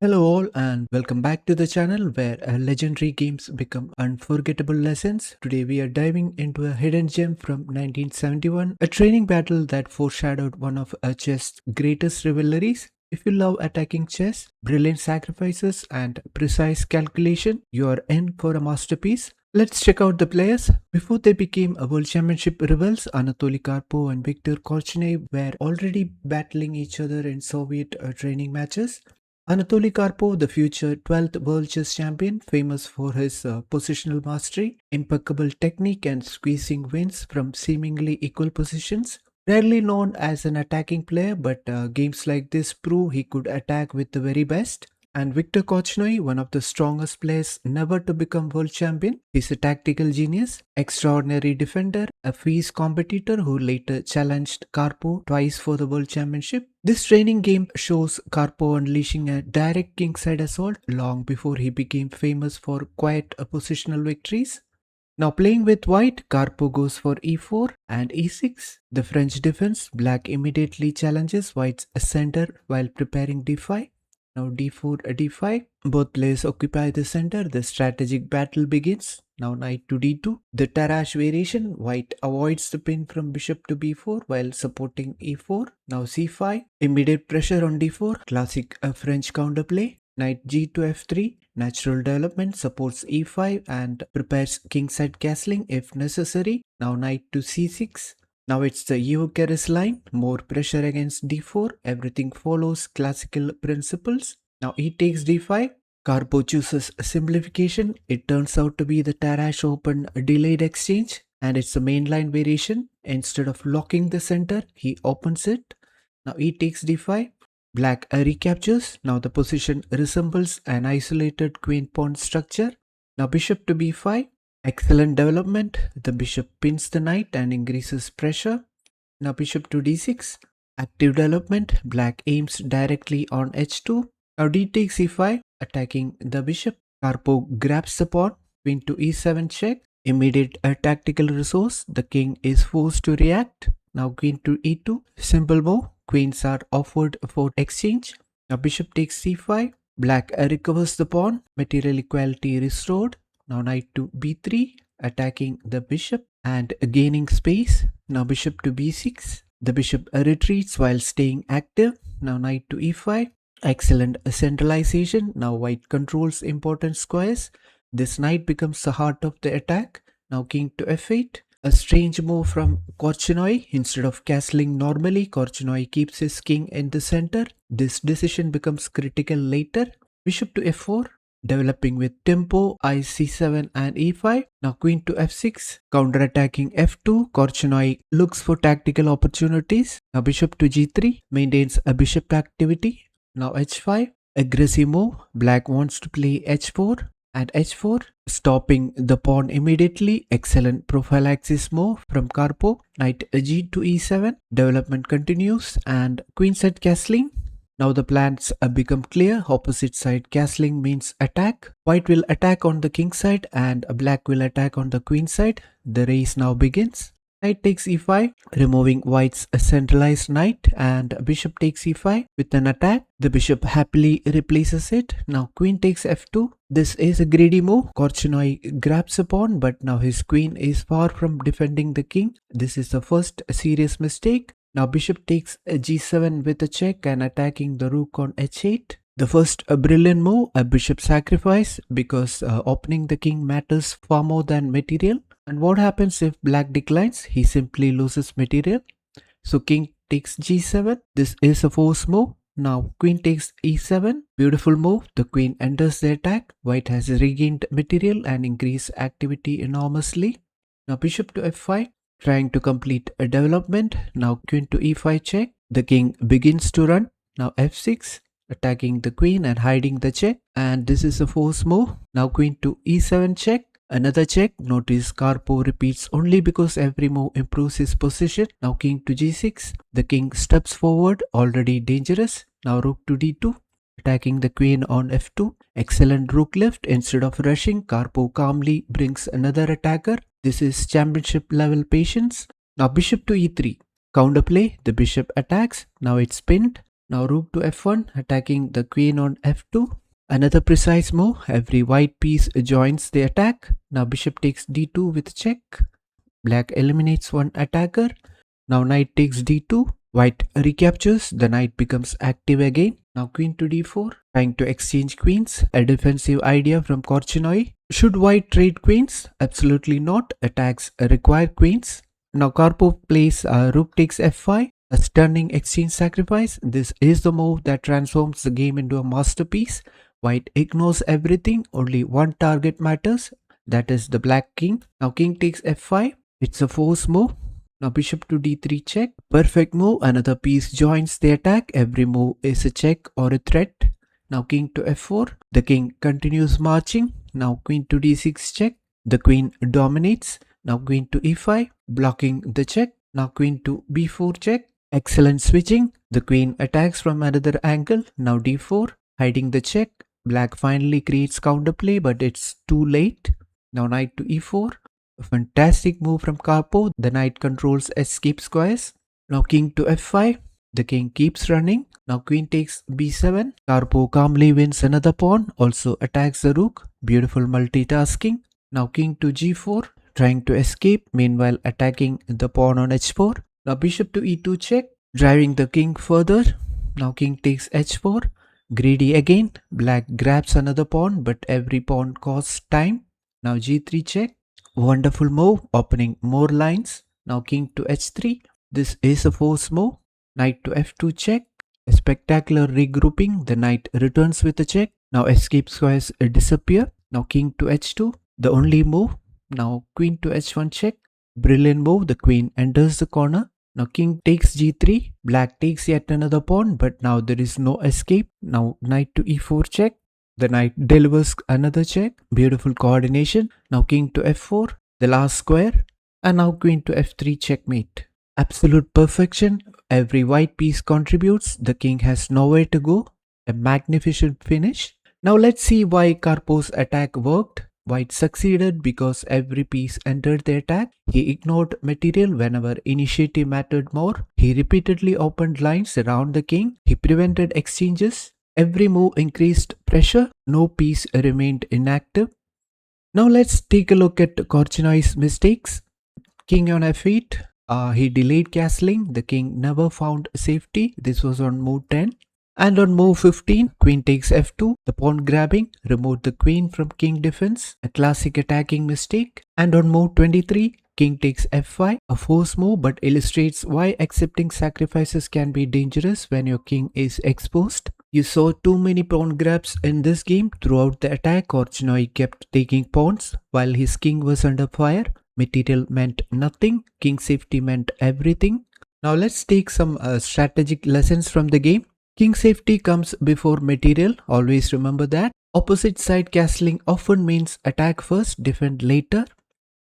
Hello all and welcome back to the channel where legendary games become unforgettable lessons. Today we are diving into a hidden gem from 1971, a training battle that foreshadowed one of chess' greatest rivalries. If you love attacking chess, brilliant sacrifices and precise calculation, you are in for a masterpiece. Let's check out the players. Before they became a world championship rivals, Anatoly Karpov and Viktor Korchnoi were already battling each other in Soviet training matches. Anatoly Karpov, the future 12th world chess champion, famous for his positional mastery, impeccable technique, and squeezing wins from seemingly equal positions. Rarely known as an attacking player, but games like this prove he could attack with the very best. And Viktor Korchnoi, one of the strongest players never to become world champion. He's a tactical genius, extraordinary defender, a fierce competitor who later challenged Karpov twice for the world championship. This training game shows Karpov unleashing a direct kingside assault long before he became famous for quiet positional victories. Now playing with white, Karpov goes for e4 and e6. The French defense, black immediately challenges white's center while preparing d5. Now d4, d5. Both players occupy the center. The strategic battle begins. Now knight to d2. The Tarrasch Variation. White avoids the pin from bishop to b4 while supporting e4. Now c5. Immediate pressure on d4. Classic French counterplay. Knight g to f3. Natural development supports e5 and prepares kingside castling if necessary. Now knight to c6. Now it's the Eucharis line, more pressure against d4, everything follows classical principles. Now e takes d5, Karpov chooses simplification, it turns out to be the Tarrasch open delayed exchange and it's a mainline variation. Instead of locking the center, he opens it. Now e takes d5, black recaptures, now the position resembles an isolated queen-pawn structure. Now bishop to b5. Excellent development. The bishop pins the knight and increases pressure. Now bishop to d6. Active development. Black aims directly on h2. Now d takes e5, attacking the bishop. Karpov grabs the pawn. Queen to e7 check. Immediate tactical resource. The king is forced to react. Now queen to e2. Simple move. Queens are offered for exchange. Now bishop takes c5. Black recovers the pawn. Material equality restored. Now knight to b3, attacking the bishop and gaining space. Now bishop to b6. The bishop retreats while staying active. Now knight to e5. Excellent centralization. Now white controls important squares. This knight becomes the heart of the attack. Now king to f8. A strange move from Korchnoi. Instead of castling normally, Korchnoi keeps his king in the center. This decision becomes critical later. Bishop to f4. Developing with tempo, I c7 and e5. Now queen to f6, counterattacking f2. Korchnoi looks for tactical opportunities. Now bishop to g3, maintains a bishop activity. Now h5, aggressive move. Black wants to play h4 and h4, stopping the pawn immediately. Excellent prophylaxis move from Karpov. Knight g to e7, development continues and queenside castling. Now the plans become clear. Opposite side castling means attack. White will attack on the king side and black will attack on the queen side. The race now begins. Knight takes e5, removing white's centralized knight, and bishop takes e5 with an attack. The bishop happily replaces it. Now queen takes f2. This is a greedy move. Korchnoi grabs a pawn, but now his queen is far from defending the king. This is the first serious mistake. Now bishop takes g7 with a check and attacking the rook on h8. The first brilliant move, a bishop sacrifice, because opening the king matters far more than material. And what happens if black declines? He simply loses material. So king takes g7. This is a force move. Now queen takes e7. Beautiful move. The queen enters the attack. White has regained material and increased activity enormously. Now bishop to f5. Trying to complete a development. Now queen to e5 check. The king begins to run. Now f6, attacking the queen and hiding the check. And this is a force move. Now queen to e7 check. Another check. Notice Karpov repeats only because every move improves his position. Now king to g6. The king steps forward, already dangerous. Now rook to d2. Attacking the queen on f2. Excellent rook lift. Instead of rushing, Karpov calmly brings another attacker. This is championship level patience. Now bishop to e3. Counterplay. The bishop attacks. Now it's pinned. Now rook to f1, attacking the queen on f2. Another precise move, every white piece joins the attack. Now bishop takes d2 with check. Black eliminates one attacker. Now knight takes d2. White recaptures, the knight becomes active again. Now queen to d4, trying to exchange queens, a defensive idea from Korchnoi. Should white trade queens? Absolutely not, attacks require queens. Now Karpov plays rook takes f5, a stunning exchange sacrifice. This is the move that transforms the game into a masterpiece. White ignores everything, only one target matters, that is the black king. Now king takes f5, it's a force move. Now bishop to d3 check. Perfect move. Another piece joins the attack. Every move is a check or a threat. Now king to f4. The king continues marching. Now queen to d6 check. The queen dominates. Now queen to e5, blocking the check. Now queen to b4 check. Excellent switching. The queen attacks from another angle. Now d4, hiding the check. Black finally creates counterplay, but it's too late. Now knight to e4. A fantastic move from Karpov. The knight controls escape squares. Now king to f5. The king keeps running. Now queen takes b7. Karpov calmly wins another pawn. Also attacks the rook. Beautiful multitasking. Now king to g4. Trying to escape. Meanwhile attacking the pawn on h4. Now bishop to e2 check. Driving the king further. Now king takes h4. Greedy again. Black grabs another pawn, but every pawn costs time. Now g3 check. Wonderful move, opening more lines. Now king to h3. This is a force move. Knight to f2 check. A spectacular regrouping. The knight returns with a check. Now escape squares disappear. Now king to h2. The only move. Now queen to h1 check. Brilliant move. The queen enters the corner. Now king takes g3. Black takes yet another pawn, but now there is no escape. Now knight to e4 check. The knight delivers another check. Beautiful coordination. Now king to f4, the last square. And now queen to f3 checkmate. Absolute perfection. Every white piece contributes. The king has nowhere to go. A magnificent finish. Now let's see why Karpov's attack worked. White succeeded because every piece entered the attack. He ignored material whenever initiative mattered more. He repeatedly opened lines around the king. He prevented exchanges. Every move increased pressure. No piece remained inactive. Now let's take a look at Korchnoi's mistakes. King on f8. He delayed castling. The king never found safety. This was on move 10. And on move 15, queen takes f2. The pawn grabbing removed the queen from king defense. A classic attacking mistake. And on move 23, king takes f5. A force move, but illustrates why accepting sacrifices can be dangerous when your king is exposed. You saw too many pawn grabs in this game. Throughout the attack, Korchnoi kept taking pawns while his king was under fire. Material meant nothing. King safety meant everything. Now let's take some strategic lessons from the game. King safety comes before material. Always remember that. Opposite side castling often means attack first, defend later.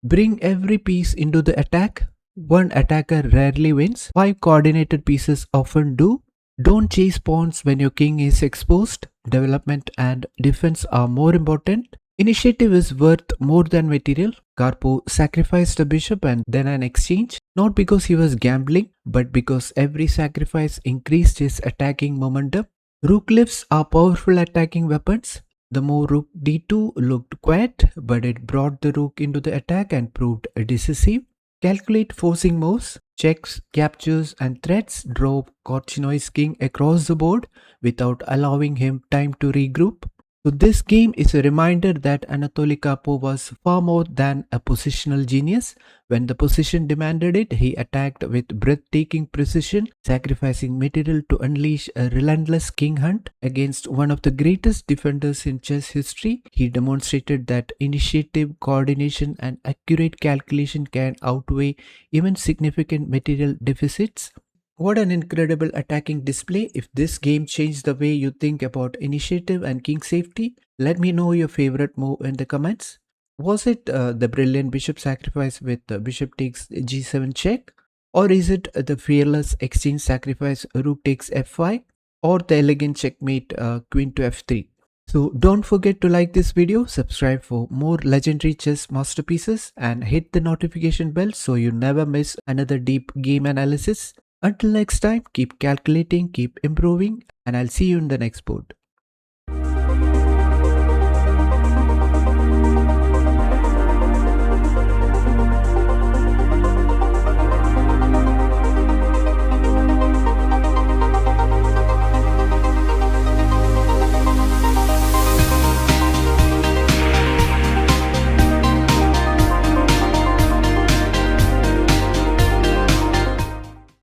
Bring every piece into the attack. One attacker rarely wins. 5 coordinated pieces often do. Don't chase pawns when your king is exposed. Development and defense are more important. Initiative is worth more than material. Karpov sacrificed a bishop and then an exchange, not because he was gambling, but because every sacrifice increased his attacking momentum. Rook lifts are powerful attacking weapons. The move rook d2 looked quiet, but it brought the rook into the attack and proved decisive. Calculate forcing moves. Checks, captures and threats drove Korchnoi's king across the board without allowing him time to regroup. So this game is a reminder that Anatoly Karpov was far more than a positional genius. When the position demanded it, he attacked with breathtaking precision, sacrificing material to unleash a relentless king hunt against one of the greatest defenders in chess history. He demonstrated that initiative, coordination and accurate calculation can outweigh even significant material deficits. What an incredible attacking display. If this game changed the way you think about initiative and king safety, let me know your favorite move in the comments. Was it the brilliant bishop sacrifice with bishop takes g7 check? Or is it the fearless exchange sacrifice rook takes f5? Or the elegant checkmate queen to f3? So don't forget to like this video, subscribe for more legendary chess masterpieces and hit the notification bell so you never miss another deep game analysis. Until next time, keep calculating, keep improving, and I'll see you in the next board.